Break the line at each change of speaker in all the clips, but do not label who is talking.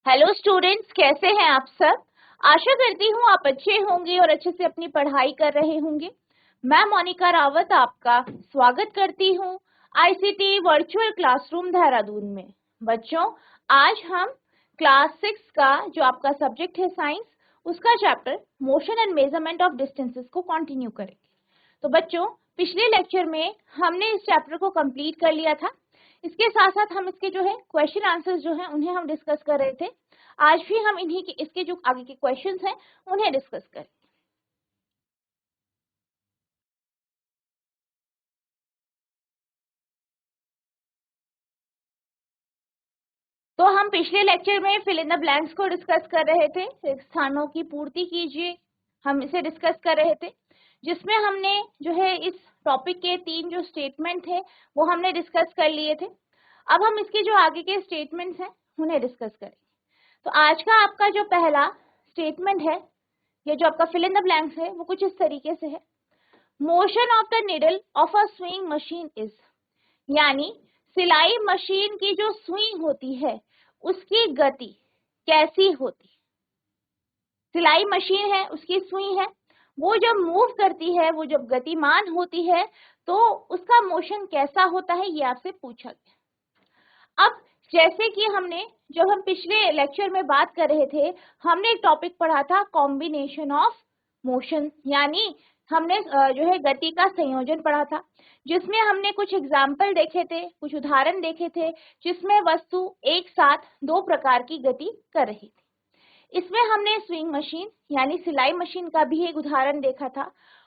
Hello students, कैसे हैं आप सब। आशा करती हूँ आप अच्छे होंगे और अच्छे से अपनी पढ़ाई कर रहे होंगे। मैं मोनिका रावत आपका स्वागत करती हूँ आईसीटी वर्चुअल क्लासरूम देहरादून में। बच्चों, आज हम क्लास 6 का जो आपका सब्जेक्ट है साइंस, उसका chapter motion and measurement of distances को कंटिन्यू करेंगे। तो बच्चों, पिछले लेक्चर में हमने इस चैप्टर को कंप्लीट कर लिया था। इसके साथ साथ हम इसके जो है क्वेश्चन आंसर्स जो है उन्हें हम डिस्कस कर रहे थे। आज भी हम इन्हीं के इसके जो आगे के क्वेश्चंस हैं उन्हें डिस्कस करेंगे। तो हम पिछले लेक्चर में फिल इन द ब्लैंक्स को डिस्कस कर रहे थे, स्थानों की पूर्ति कीजिए, हम इसे डिस्कस कर रहे थे, जिसमें हमने जो है इस टॉपिक के 3 जो स्टेटमेंट थे वो हमने डिस्कस कर लिए थे। अब हम इसके जो आगे के स्टेटमेंट्स हैं उन्हें डिस्कस करेंगे। तो आज का आपका जो पहला स्टेटमेंट है, ये जो आपका फिल इन द ब्लैंक्स है, वो कुछ इस तरीके से है। Motion of the needle of a swing machine is, यानी सिलाई मशीन की जो स्विंग होती है उसकी गति कैसी होती। सिलाई मशीन है, उसकी स्विंग है, वो जब मूव करती है, वो जब गतिमान होती है तो उसका मोशन कैसा होता है, ये आपसे पूछा गया। अब जैसे कि हमने जब हम पिछले लेक्चर में बात कर रहे थे, हमने एक टॉपिक पढ़ा था कॉम्बिनेशन ऑफ मोशन, यानी हमने जो है गति का संयोजन पढ़ा था, जिसमें हमने कुछ एग्जाम्पल देखे थे, कुछ उदाहरण देखे थे, जिसमें वस्तु एक साथ 2 प्रकार की गति कर रही थी। इसमें हमने स्विंग मशीन यानी सिलाई मशीन का भी एक उदाहरण देखा था,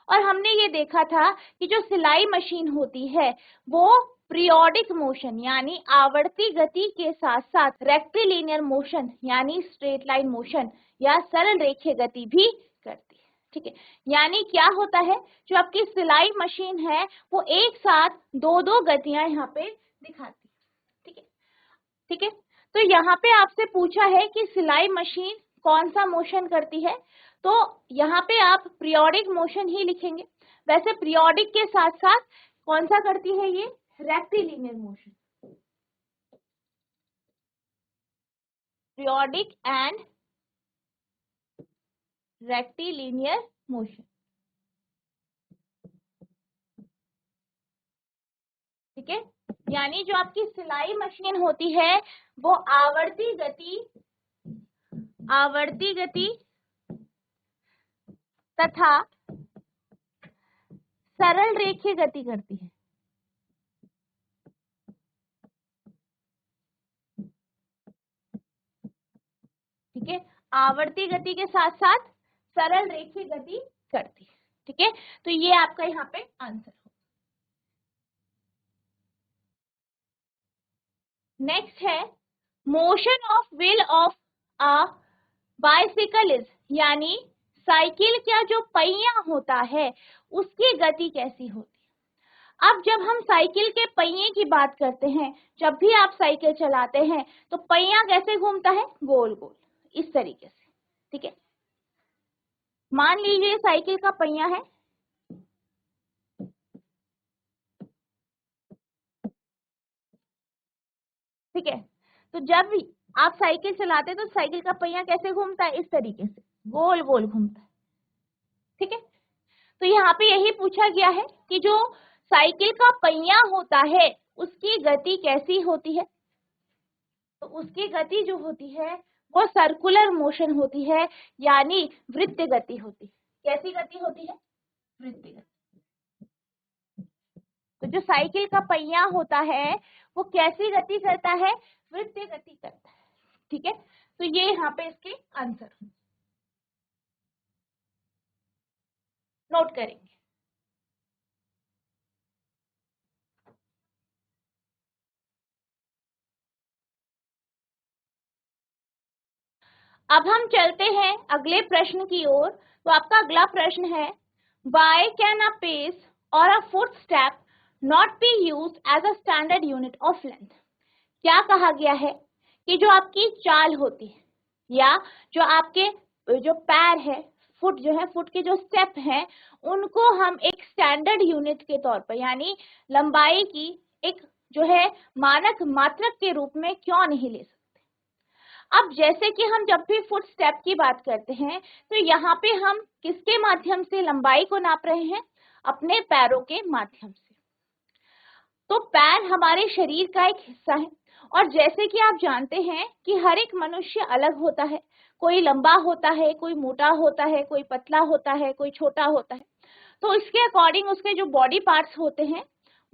और हमने ये देखा था कि जो सिलाई मशीन होती है वो पीरियोडिक मोशन यानी आवर्ती गति के साथ साथ रेक्टिलिनियर मोशन यानी स्ट्रेट लाइन मोशन या सरल रेखीय गति भी करती है। ठीक है, यानी क्या होता है, जो आपकी सिलाई मशीन है वो एक साथ 2-2 गतियां यहाँ पे दिखाती है। ठीक है, ठीक है। तो यहाँ पे आपसे पूछा है कि सिलाई मशीन कौन सा मोशन करती है, तो यहाँ पे आप पीरियोडिक मोशन ही लिखेंगे। वैसे पीरियोडिक के साथ साथ कौन सा करती है, ये rectilinear motion, periodic and rectilinear motion. ठीक है, यानी जो आपकी सिलाई मशीन होती है वो आवर्ती गति तथा सरल रेखीय गति करती है। ठीक है, आवर्ती गति के साथ साथ सरल रेखीय गति करती है। ठीक है, तो ये आपका यहाँ पे आंसर हो। नेक्स्ट है motion of wheel of a bicycle is, यानी साइकिल का जो पहिया होता है उसकी गति कैसी होती है। अब जब हम साइकिल के पहिए की बात करते हैं, जब भी आप साइकिल चलाते हैं तो पहिया कैसे घूमता है, गोल गोल इस तरीके से। ठीक है, मान लीजिए साइकिल का पहिया है, ठीक है, तो जब भी आप साइकिल चलाते हैं तो साइकिल का पहिया कैसे घूमता है, इस तरीके से गोल गोल घूमता है। ठीक है, तो यहाँ पे यही पूछा गया है कि जो साइकिल का पहिया होता है उसकी गति कैसी होती है, तो उसकी गति जो होती है वो सर्कुलर मोशन होती है, यानी वृत्त गति होती है। कैसी गति होती है, वृत्त गति। तो जो साइकिल का पहिया होता है वो कैसी गति करता है, वृत्त गति करता है। ठीक है, तो ये यहाँ पे इसके आंसर नोट करेंगे। अब हम चलते हैं अगले प्रश्न की ओर। तो आपका अगला प्रश्न है, वाई कैन अ पेस और a footstep not be used as a standard unit of length. क्या कहा गया है कि जो आपकी चाल होती है या जो आपके जो पैर है, फुट जो है, फुट के जो स्टेप हैं, उनको हम एक स्टैंडर्ड यूनिट के तौर पर यानी लंबाई की एक जो है मानक मात्रक के रूप में क्यों नहीं ले सकते। अब जैसे कि हम जब भी फुट स्टेप की बात करते हैं तो यहाँ पे हम किसके माध्यम से लंबाई को नाप रहे हैं? अपने पैरों के माध्यम से। तो पैर हमारे शरीर का एक हिस्सा है और जैसे कि आप जानते हैं कि हर एक मनुष्य अलग होता है, कोई लंबा होता है, कोई मोटा होता है, कोई पतला होता है, कोई छोटा होता है, तो इसके अकॉर्डिंग उसके जो बॉडी पार्ट्स होते हैं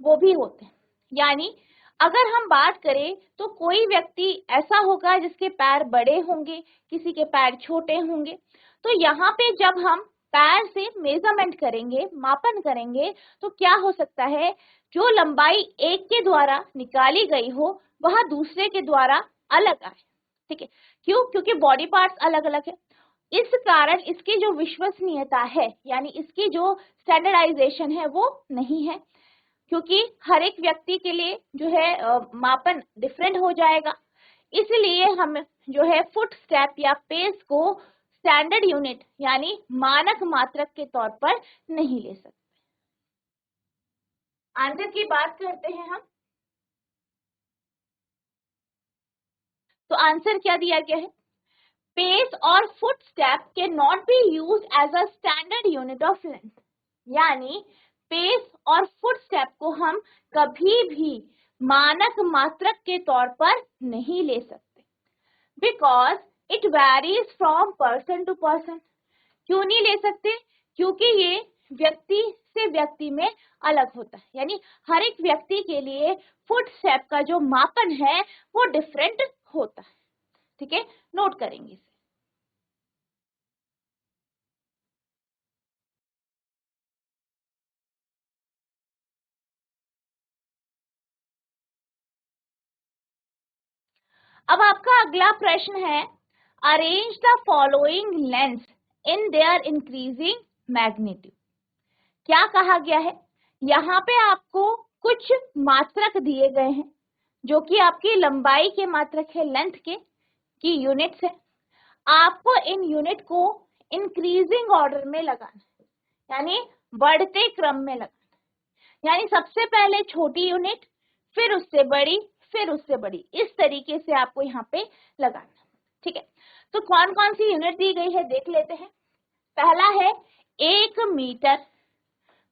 वो भी होते हैं। यानी अगर हम बात करें तो कोई व्यक्ति ऐसा होगा जिसके पैर बड़े होंगे, किसी के पैर छोटे होंगे। तो यहाँ पे जब हम पैर से मेजरमेंट करेंगे, मापन करेंगे, तो क्या हो सकता है, जो लंबाई एक के द्वारा निकाली गई हो वह दूसरे के द्वारा अलग आए। ठीक है, क्यों? क्योंकि बॉडी पार्ट्स अलग अलग है। इस कारण इसकी जो विश्वसनीयता है, यानी इसकी जो स्टैंडर्डाइजेशन है वो नहीं है, क्योंकि हर एक व्यक्ति के लिए जो है मापन डिफरेंट हो जाएगा। इसलिए हम जो है फुट स्टेप या पेस को स्टैंडर्ड यूनिट यानी मानक मात्रक के तौर पर नहीं ले सकते। आंसर की बात करते हैं हम, तो आंसर क्या दिया गया है? पेस और footstep cannot be used as a standard unit of length. यानी पेस और फुट स्टेप को हम कभी भी मानक मात्रक के तौर पर नहीं ले सकते, because it varies from person to person. क्यों नहीं ले सकते? क्योंकि ये व्यक्ति से व्यक्ति में अलग होता है, यानी हर एक व्यक्ति के लिए फुट स्टेप का जो मापन है वो डिफरेंट होता है। ठीक है, नोट करेंगे इसे। अब आपका अगला प्रश्न है, arrange the following lengths in their increasing magnitude. क्या कहा गया है? यहाँ पे आपको कुछ मात्रक दिए गए हैं जो कि आपकी लंबाई के मात्रक है, लेंथ के की यूनिट्स है। आपको इन यूनिट को इंक्रीजिंग ऑर्डर में लगाना है, यानी बढ़ते क्रम में लगाना है। यानी सबसे पहले छोटी यूनिट, फिर उससे बड़ी, फिर उससे बड़ी, इस तरीके से आपको यहाँ पे लगाना। ठीक है, तो कौन कौन सी यूनिट दी गई है देख लेते हैं। पहला है 1 मीटर,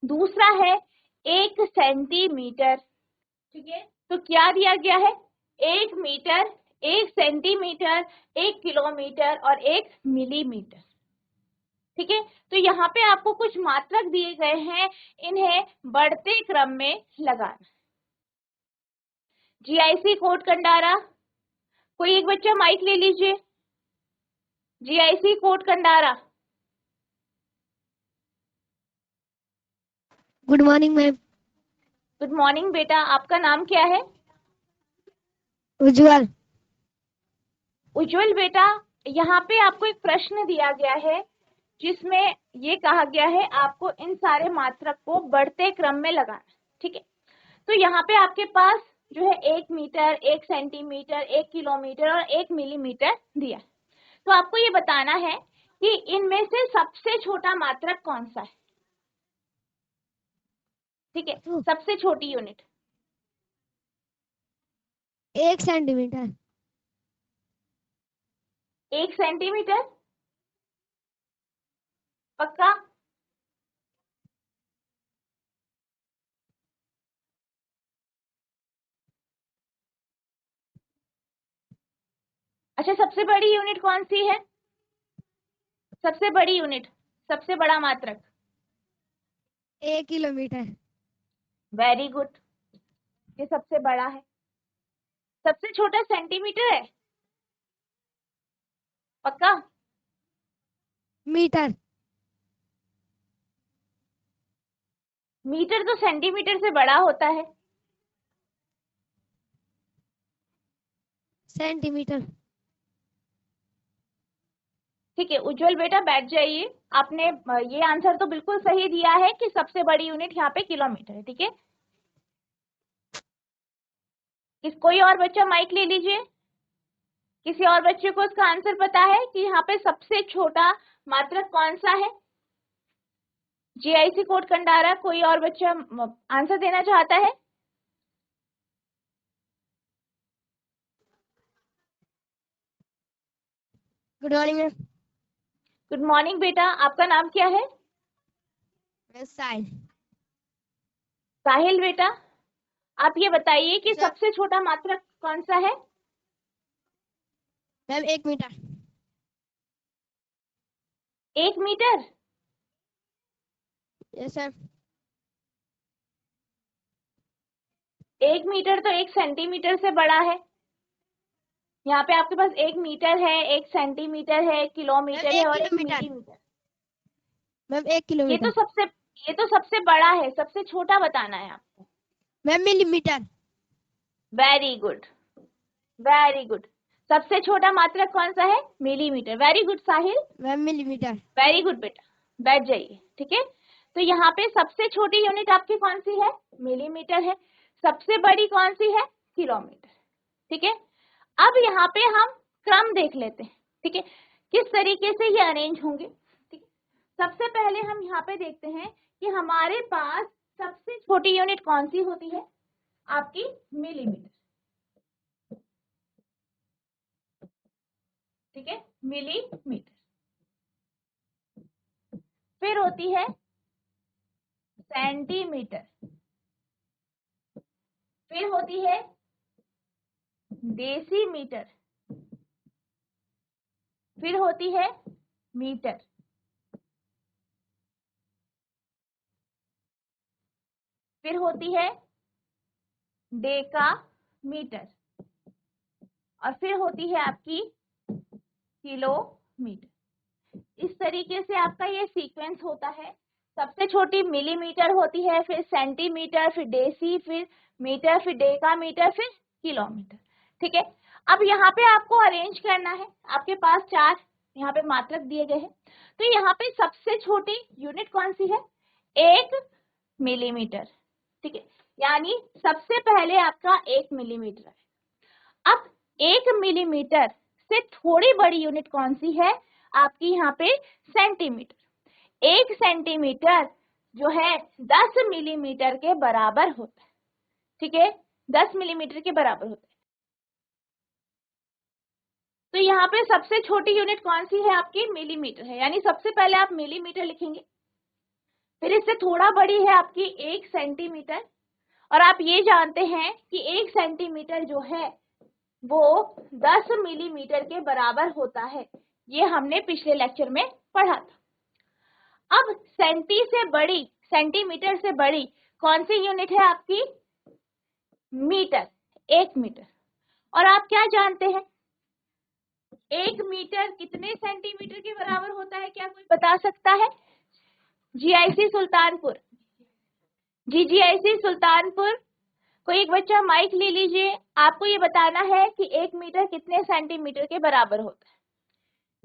दूसरा है 1 सेंटीमीटर। ठीक है, तो क्या दिया गया है? 1 मीटर, 1 सेंटीमीटर, 1 किलोमीटर और 1 मिलीमीटर। ठीक है, तो यहाँ पे आपको कुछ मात्रक दिए गए हैं, इन्हें बढ़ते क्रम में लगाना। जीआईसी कोड कंडारा, कोई एक बच्चा माइक ले लीजिए। GIC code Kandara.
Good morning ma'am.
Good morning बेटा, आपका नाम क्या है?
उज्जवल।
उज्जवल बेटा, यहाँ पे आपको एक प्रश्न दिया गया है जिसमें ये कहा गया है आपको इन सारे मात्रक को बढ़ते क्रम में लगाना। ठीक है, तो यहाँ पे आपके पास जो है 1 मीटर, 1 सेंटीमीटर, 1 किलोमीटर और 1 मिलीमीटर दिया है। तो आपको ये बताना है कि इनमें से सबसे छोटा मात्रक कौन सा है। ठीक है, सबसे छोटी यूनिट
1 सेंटीमीटर।
1 सेंटीमीटर, पक्का? अच्छा, सबसे बड़ी यूनिट कौन सी है? सबसे बड़ी यूनिट, सबसे बड़ा मात्रक?
1 किलोमीटर।
वेरी गुड, ये सबसे बड़ा है। सबसे छोटा सेंटीमीटर है, पक्का?
मीटर।
मीटर तो सेंटीमीटर से बड़ा होता है।
सेंटीमीटर।
ठीक है उज्जवल बेटा, बैठ जाइए। आपने ये आंसर तो बिल्कुल सही दिया है कि सबसे बड़ी यूनिट यहाँ पे किलोमीटर है। ठीक है, कोई और बच्चा माइक ले लीजिए। किसी और बच्चे को इसका आंसर पता है कि यहाँ पे सबसे छोटा मात्रक कौन सा है? जीआईसी कोड कंडारा, कोई और बच्चा आंसर देना चाहता है?
Good morning ma'am.
Good morning बेटा, आपका नाम क्या है?
साहिल।
साहिल बेटा, आप ये बताइए कि
सर।
सबसे छोटा मात्रक कौन सा है?
Ma'am 1 metre.
1 metre?
Yes sir.
1 metre तो 1 सेंटीमीटर से बड़ा है। यहाँ पे आपके पास 1 मीटर है, 1 सेंटीमीटर है, 1 किलोमीटर
मैम
है
1
और 1
किलोमीटर।
मिलीमीटर।
मैम 1
ये तो
किलोमीटर।
सबसे ये तो सबसे बड़ा है, सबसे छोटा बताना है आपको।
Ma'am millimetre.
Very good, very good. सबसे छोटा मात्रक कौन सा है? मिलीमीटर। वेरी गुड साहिल,
मैम मिलीमीटर।
वेरी गुड बेटा, बैठ जाइए। ठीक है, तो यहाँ पे सबसे छोटी यूनिट आपकी कौन सी है? मिलीमीटर है। सबसे बड़ी कौन सी है? किलोमीटर। ठीक है, अब यहाँ पे हम क्रम देख लेते हैं। ठीक है, किस तरीके से ये अरेंज होंगे। ठीक है, सबसे पहले हम यहाँ पे देखते हैं कि हमारे पास सबसे छोटी यूनिट कौन सी होती है? आपकी मिलीमीटर। ठीक है, मिलीमीटर। फिर होती है सेंटीमीटर। फिर होती है डेसीमीटर। फिर होती है मीटर। फिर होती है डेकामीटर। और फिर होती है आपकी किलोमीटर। इस तरीके से आपका ये सीक्वेंस होता है। सबसे छोटी मिलीमीटर होती है, फिर सेंटीमीटर, फिर डेसी, फिर मीटर, फिर डेकामीटर, फिर किलोमीटर। ठीक है, अब यहाँ पे आपको अरेंज करना है। आपके पास 4 यहाँ पे मात्रक दिए गए हैं, तो यहाँ पे सबसे छोटी यूनिट कौन सी है? 1 मिलीमीटर। ठीक है, यानी सबसे पहले आपका 1 मिलीमीटर है। अब 1 मिलीमीटर से थोड़ी बड़ी यूनिट कौन सी है? आपकी यहाँ पे सेंटीमीटर। 1 सेंटीमीटर जो है 10 मिलीमीटर के बराबर होता है। ठीक है, 10 मिलीमीटर के बराबर होता है। तो यहाँ पे सबसे छोटी यूनिट कौन सी है? आपकी मिलीमीटर है, यानी सबसे पहले आप मिलीमीटर लिखेंगे। फिर इससे थोड़ा बड़ी है आपकी 1 सेंटीमीटर। और आप ये जानते हैं कि 1 सेंटीमीटर जो है वो 10 मिलीमीटर के बराबर होता है। ये हमने पिछले लेक्चर में पढ़ा था। अब सेंटीमीटर से बड़ी कौन सी यूनिट है आपकी? Metre, 1 metre. और आप क्या जानते हैं, 1 मीटर कितने सेंटीमीटर के बराबर होता है? क्या कोई बता सकता है? जीआईसी सुल्तानपुर, जीजीआईसी सुल्तानपुर, कोई एक बच्चा माइक ले लीजिए। आपको ये बताना है कि 1 मीटर कितने सेंटीमीटर के बराबर होता है।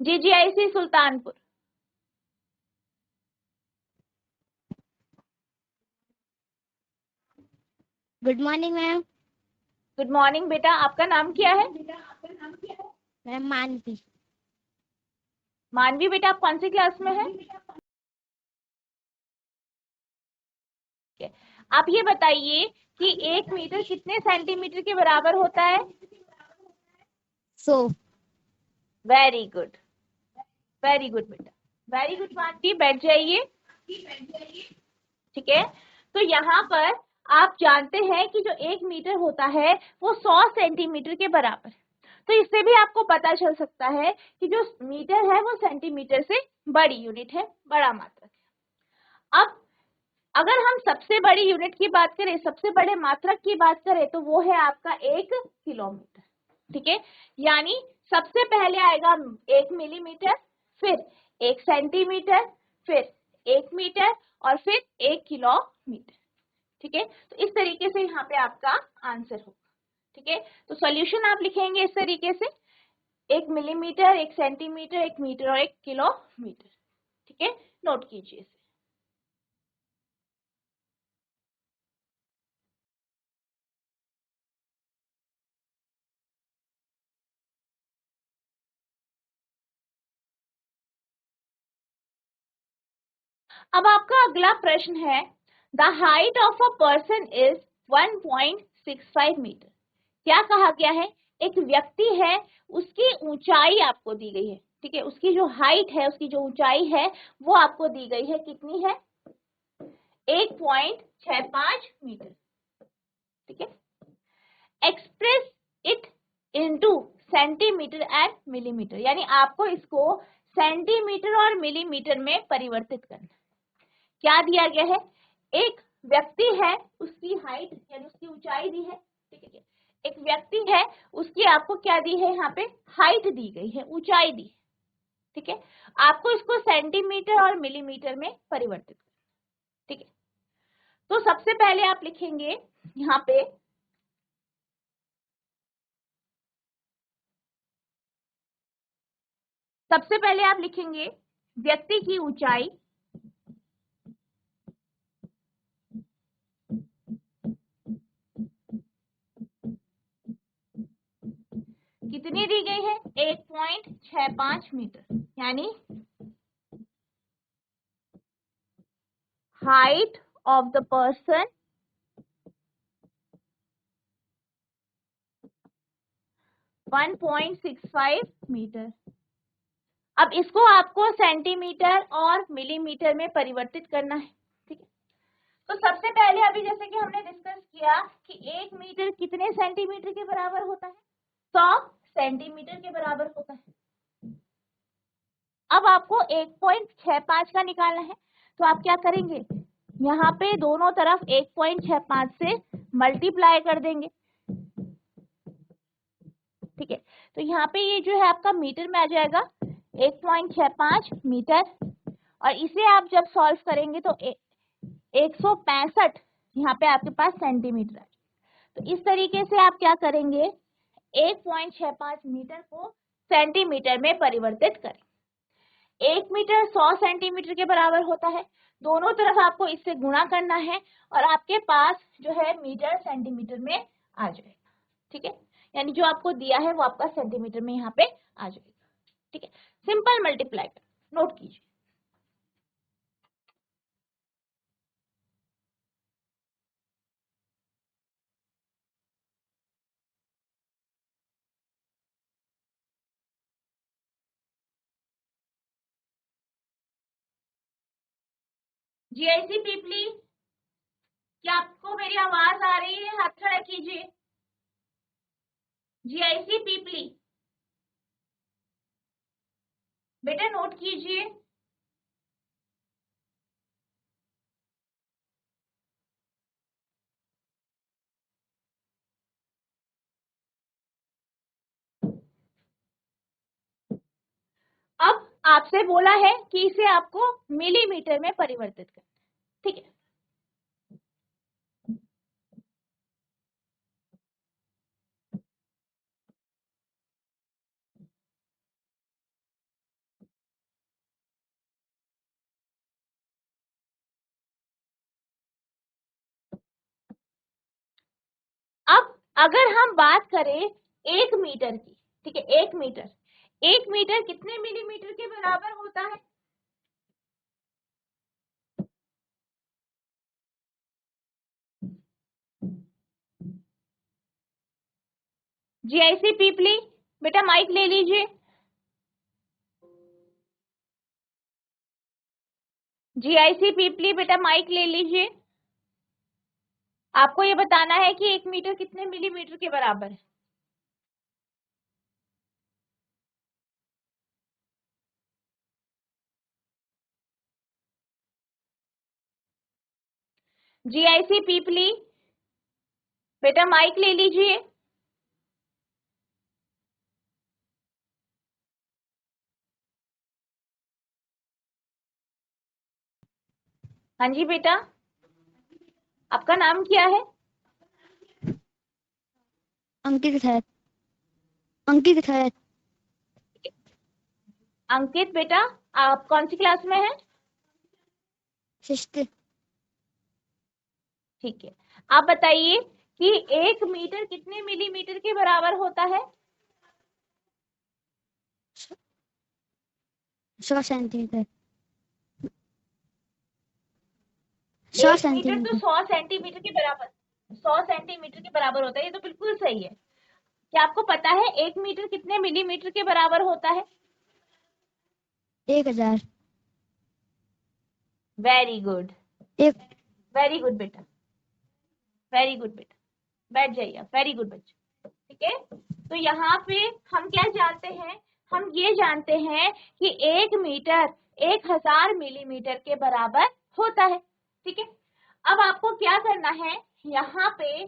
GGIC Sultanpur.
Good morning ma'am.
Good morning बेटा, आपका नाम क्या है?
मैम मानवी।
मानवी बेटा, आप कौन सी क्लास में है? आप ये बताइए कि 1 मीटर कितने सेंटीमीटर के बराबर होता है?
100।
वेरी गुड, वेरी गुड बेटा, वेरी गुड मानवी, बैठ जाइए। ठीक है, तो यहाँ पर आप जानते हैं कि जो 1 मीटर होता है वो 100 सेंटीमीटर के बराबर है। तो इससे भी आपको पता चल सकता है कि जो मीटर है वो सेंटीमीटर से बड़ी यूनिट है, बड़ा मात्रक है। अब अगर हम सबसे बड़ी यूनिट की बात करें, सबसे बड़े मात्रक की बात करें, तो वो है आपका 1 किलोमीटर। ठीक है, यानी सबसे पहले आएगा 1 मिलीमीटर, फिर 1 सेंटीमीटर, फिर 1 मीटर और फिर 1 किलोमीटर। ठीक है, तो इस तरीके से यहाँ पे आपका आंसर होगा। ठीक है, तो सॉल्यूशन आप लिखेंगे इस तरीके से, 1 मिलीमीटर, 1 सेंटीमीटर, 1 मीटर और 1 किलोमीटर। ठीक है, नोट कीजिए इसे। अब आपका अगला प्रश्न है, the height of a person is 1.65 metre. क्या कहा गया है? एक व्यक्ति है, उसकी ऊंचाई आपको दी गई है। ठीक है, उसकी जो हाइट है, उसकी जो ऊंचाई है वो आपको दी गई है, कितनी है? 1.65 मीटर। ठीक है, express it into centimetre and millimetre, यानी आपको इसको सेंटीमीटर और मिलीमीटर में परिवर्तित करना। क्या दिया गया है? एक व्यक्ति है, उसकी हाइट यानी उसकी ऊंचाई दी है। ठीक है, एक व्यक्ति है, उसकी आपको क्या दी है? यहाँ पे हाइट दी गई है, ऊंचाई दी है। ठीक है, आपको इसको सेंटीमीटर और मिलीमीटर में परिवर्तित करना। ठीक है, तो सबसे पहले आप लिखेंगे यहाँ पे व्यक्ति की ऊंचाई कितनी दी गई है? 1.65 मीटर, यानी height of the person 1.65 metre. अब इसको आपको सेंटीमीटर और मिलीमीटर में परिवर्तित करना है। ठीक है, तो सबसे पहले अभी जैसे कि हमने डिस्कस किया कि 1 मीटर कितने सेंटीमीटर के बराबर होता है? 100 सेंटीमीटर के बराबर होता है। अब आपको 1.65 का निकालना है, तो आप क्या करेंगे? यहाँ पे दोनों तरफ 1.65 से मल्टीप्लाई कर देंगे। ठीक है, तो यहाँ पे ये जो है आपका मीटर में आ जाएगा 1.65 मीटर, और इसे आप जब सॉल्व करेंगे तो 165 यहाँ पे आपके पास सेंटीमीटर है। तो इस तरीके से आप क्या करेंगे? 1.65 मीटर को सेंटीमीटर में परिवर्तित करें। 1 मीटर 100 सेंटीमीटर के बराबर होता है, दोनों तरफ आपको इससे गुणा करना है और आपके पास जो है मीटर सेंटीमीटर में आ जाएगा। ठीक है, यानी जो आपको दिया है वो आपका सेंटीमीटर में यहाँ पे आ जाएगा। ठीक है, सिंपल मल्टीप्लाई कर, नोट कीजिए। जीआईसी पीपली, क्या आपको मेरी आवाज आ रही है? हाथ खड़ा कीजिए। जीआईसी पीपली, बेटा नोट कीजिए। अब आपसे बोला है कि इसे आपको मिलीमीटर में परिवर्तित करना। ठीक है, अब अगर हम बात करें 1 मीटर की, ठीक है, 1 मीटर कितने मिलीमीटर के बराबर होता है? जीआईसी पीपली, बेटा माइक ले लीजिए। जीआईसी पीपली, बेटा माइक ले लीजिए। आपको ये बताना है कि 1 मीटर कितने मिलीमीटर के बराबर है। जीआईसी पीपली, बेटा माइक ले लीजिए। हाँ जी बेटा, आपका नाम क्या है?
अंकित है। अंकित है।
अंकित बेटा, आप कौन सी क्लास में हैं?
सिक्स्थ।
ठीक है, आप बताइए कि 1 मीटर कितने मिलीमीटर के बराबर होता है?
100 सेंटीमीटर। 100
1 मीटर तो
सेंटीमीटर।
100 सेंटीमीटर के बराबर, 100 सेंटीमीटर के बराबर होता है, ये तो बिल्कुल सही है। क्या आपको पता है 1 मीटर कितने मिलीमीटर के बराबर होता है?
1000।
वेरी गुड,
एक
वेरी गुड बेटा, वेरी गुड बेटा, बैठ जाइए आप, वेरी गुड बच्चे। ठीक है, तो यहाँ पे हम क्या जानते हैं, हम ये जानते हैं कि 1 मीटर 1000 मिलीमीटर के बराबर होता है। ठीक है, अब आपको क्या करना है, यहाँ पे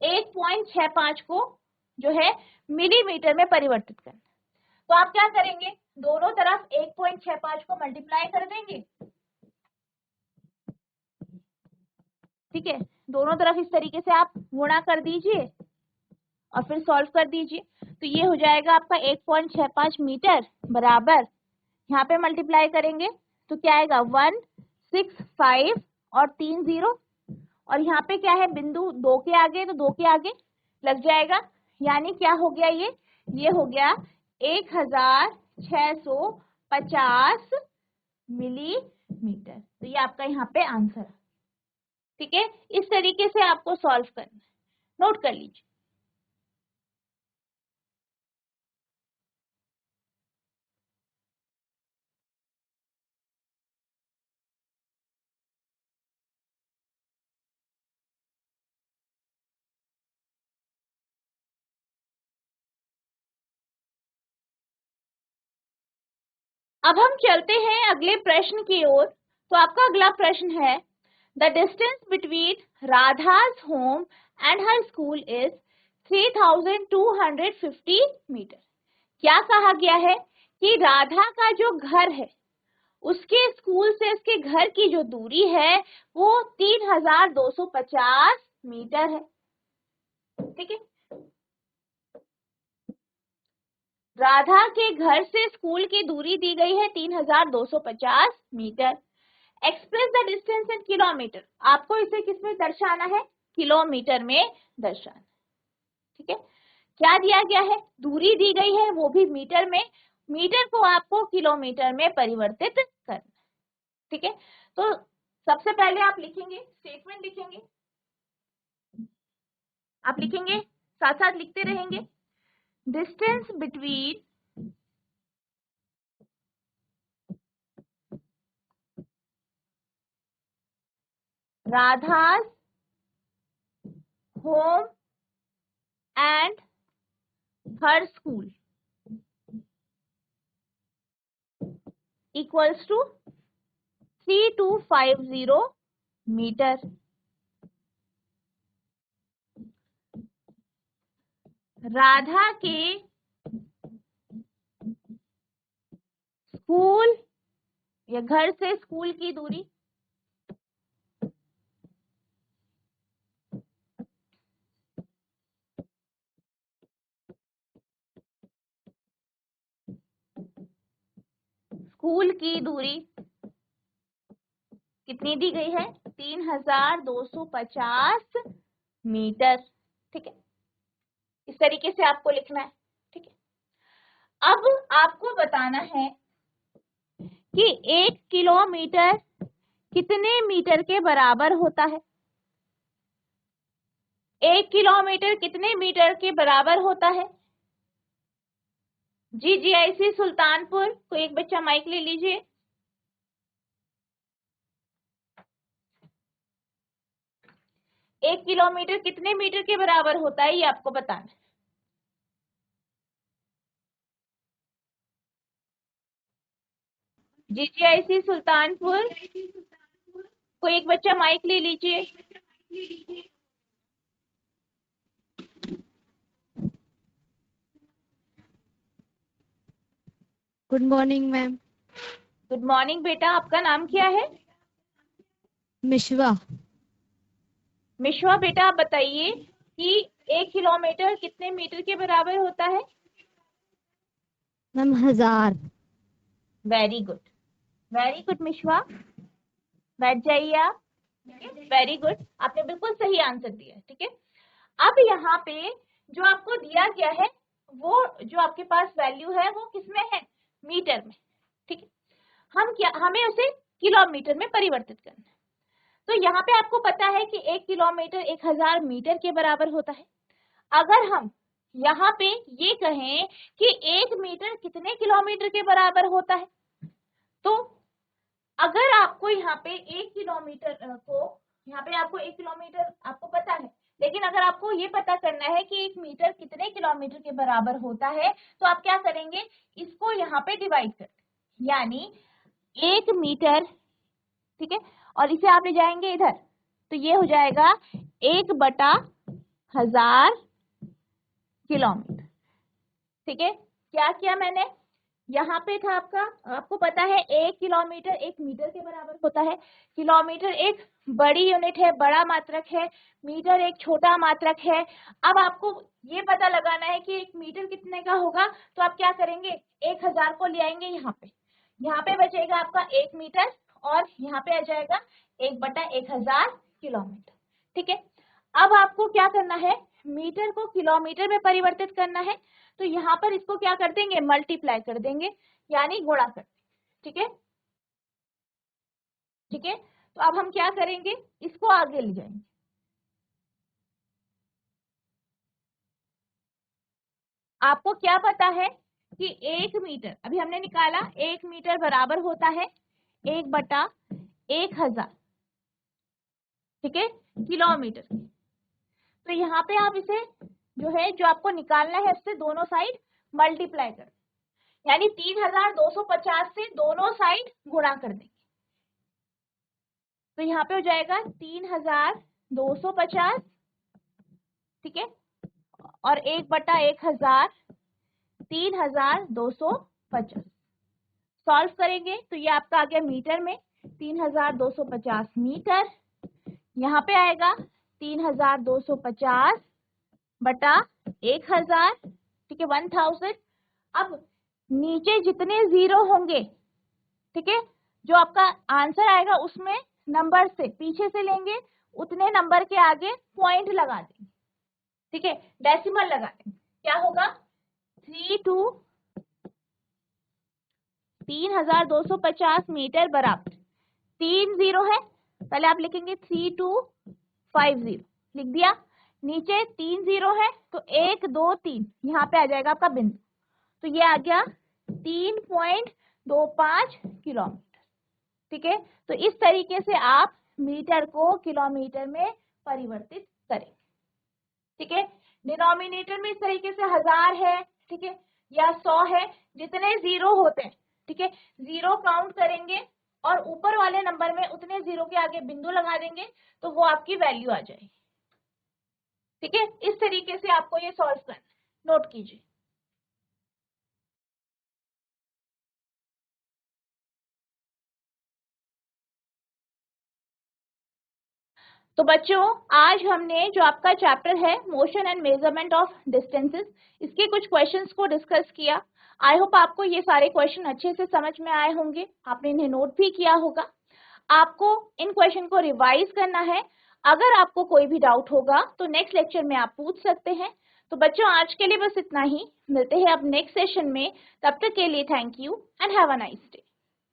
1.65 को जो है मिलीमीटर में परिवर्तित करना। तो आप क्या करेंगे, दोनों तरफ 1.65 को मल्टीप्लाई कर देंगे। ठीक है, दोनों तरफ इस तरीके से आप गुणा कर दीजिए और फिर सॉल्व कर दीजिए। तो ये हो जाएगा आपका 1.65 मीटर बराबर, यहाँ पे मल्टीप्लाई करेंगे तो क्या आएगा 165 और 3 0, और यहाँ पे क्या है बिंदु 2 के आगे, तो 2 के आगे लग जाएगा, यानी क्या हो गया, ये हो गया 1650 मिलीमीटर। तो ये आपका यहाँ पे आंसर है। ठीक है, इस तरीके से आपको सॉल्व करना है, नोट कर लीजिए। अब हम चलते हैं अगले प्रश्न की ओर। तो आपका अगला प्रश्न है, द डिस्टेंस बिटवीन राधा's home and her school is 3250 metre. क्या कहा गया है कि राधा का जो घर है उसके स्कूल से उसके घर की जो दूरी है वो 3250 मीटर है। ठीक है, राधा के घर से स्कूल की दूरी दी गई है 3250 metre. Express the distance in kilometre, आपको इसे किस में दर्शाना है, किलोमीटर में दर्शाना। ठीक है, क्या दिया गया है, दूरी दी गई है वो भी मीटर में, मीटर को आपको किलोमीटर में परिवर्तित करना। ठीक है, तो सबसे पहले आप लिखेंगे, स्टेटमेंट लिखेंगे, आप लिखेंगे साथ साथ लिखते रहेंगे। डिस्टेंस बिटवीन राधा's home and her school equals to 3250 metre. Radha के स्कूल या घर से स्कूल की दूरी स्कूल की दूरी कितनी दी गई है, 3250 मीटर। ठीक है, इस तरीके से आपको लिखना है। ठीक है, अब आपको बताना है कि 1 किलोमीटर कितने मीटर के बराबर होता है। 1 किलोमीटर कितने मीटर के बराबर होता है। GGIC सुल्तानपुर, कोई एक बच्चा माइक ले लीजिए। एक किलोमीटर कितने मीटर के बराबर होता है ये आपको बताना है। GGIC सुल्तानपुर, कोई एक बच्चा माइक ले लीजिए।
Good morning ma'am.
Good morning बेटा, आपका नाम क्या है।
मिश्वा।
मिश्वा बेटा, आप बताइए कि 1 किलोमीटर कितने मीटर के बराबर होता है।
Ma'am 1000।
Very good, very good Mishva, बैठ जाइए आप। वेरी गुड, आपने बिल्कुल सही आंसर दिया। ठीक है, अब यहाँ पे जो आपको दिया गया है वो जो आपके पास वैल्यू है वो किसमें है, मीटर में। ठीक है, हमें उसे किलोमीटर में परिवर्तित करना है। तो यहाँ पे आपको पता है कि 1 किलोमीटर 1000 मीटर के बराबर होता है। अगर हम यहाँ पे ये कहें कि 1 मीटर कितने किलोमीटर के बराबर होता है, तो अगर आपको यहाँ पे 1 किलोमीटर यहाँ पे आपको 1 किलोमीटर आपको पता है, लेकिन अगर आपको ये पता करना है कि 1 मीटर कितने किलोमीटर के बराबर होता है, तो आप क्या करेंगे, इसको यहाँ पे डिवाइड कर, यानी 1 मीटर, ठीक है, और इसे आप ले जाएंगे इधर, तो ये हो जाएगा 1/1000 किलोमीटर। ठीक है, क्या किया मैंने, यहाँ पे था आपका, आपको पता है 1 किलोमीटर 1 मीटर के बराबर होता है। किलोमीटर एक बड़ी यूनिट है, बड़ा मात्रक है, मीटर एक छोटा मात्रक है। अब आपको ये पता लगाना है कि 1 मीटर कितने का होगा, तो आप क्या करेंगे, 1000 को ले आएंगे यहाँ पे बचेगा आपका 1 मीटर और यहाँ पे आ जाएगा 1/1000 किलोमीटर। ठीक है, अब आपको क्या करना है, मीटर को किलोमीटर में परिवर्तित करना है, तो यहाँ पर इसको क्या कर देंगे, मल्टीप्लाई कर देंगे, यानी गुणा कर देंगे। ठीक है, ठीक है, तो अब हम क्या करेंगे, इसको आगे ले जाएंगे। आपको क्या पता है कि 1 मीटर, अभी हमने निकाला 1 मीटर बराबर होता है 1/1000, ठीक है, किलोमीटर। तो यहाँ पे आप इसे जो है, जो आपको निकालना है, इससे दोनों साइड मल्टीप्लाई कर, यानी 3250 से दोनों साइड गुणा कर देंगे। तो यहाँ पे हो जाएगा 3250, ठीक है, और 1/1000 3250 सॉल्व करेंगे तो ये आपका आ गया मीटर में 3250 मीटर। यहाँ पे आएगा 3250/1000, ठीक है, 1000। अब नीचे जितने जीरो होंगे, ठीक है, जो आपका आंसर आएगा उसमें नंबर से पीछे से लेंगे, उतने नंबर के आगे पॉइंट लगा देंगे, ठीक है, डेसिमल लगा देंगे। क्या होगा, 3250 मीटर बराबर 3 जीरो है, पहले आप लिखेंगे 3250, लिख दिया, नीचे 3 जीरो है तो 1 2 3 यहाँ पे आ जाएगा आपका बिंदु, तो ये आ गया 3.25 किलोमीटर। ठीक है, तो इस तरीके से आप मीटर को किलोमीटर में परिवर्तित करें। ठीक है, डिनोमिनेटर में इस तरीके से 1000 है, ठीक है, या 100 है, जितने जीरो होते हैं, ठीक है, जीरो काउंट करेंगे और ऊपर वाले नंबर में उतने जीरो के आगे बिंदु लगा देंगे, तो वो आपकी वैल्यू आ जाएगी। ठीक है, इस तरीके से आपको ये सॉल्व करना है, नोट कीजिए। तो बच्चों, आज हमने जो आपका चैप्टर है motion and measurement of distances, इसके कुछ क्वेश्चंस को डिस्कस किया। आई होप आपको ये सारे क्वेश्चन अच्छे से समझ में आए होंगे, आपने इन्हें नोट भी किया होगा। आपको इन क्वेश्चन को रिवाइज करना है। अगर आपको कोई भी डाउट होगा तो नेक्स्ट लेक्चर में आप पूछ सकते हैं। तो बच्चों, आज के लिए बस इतना ही, मिलते हैं अब नेक्स्ट सेशन में। तब तक के लिए thank you and have a nice day.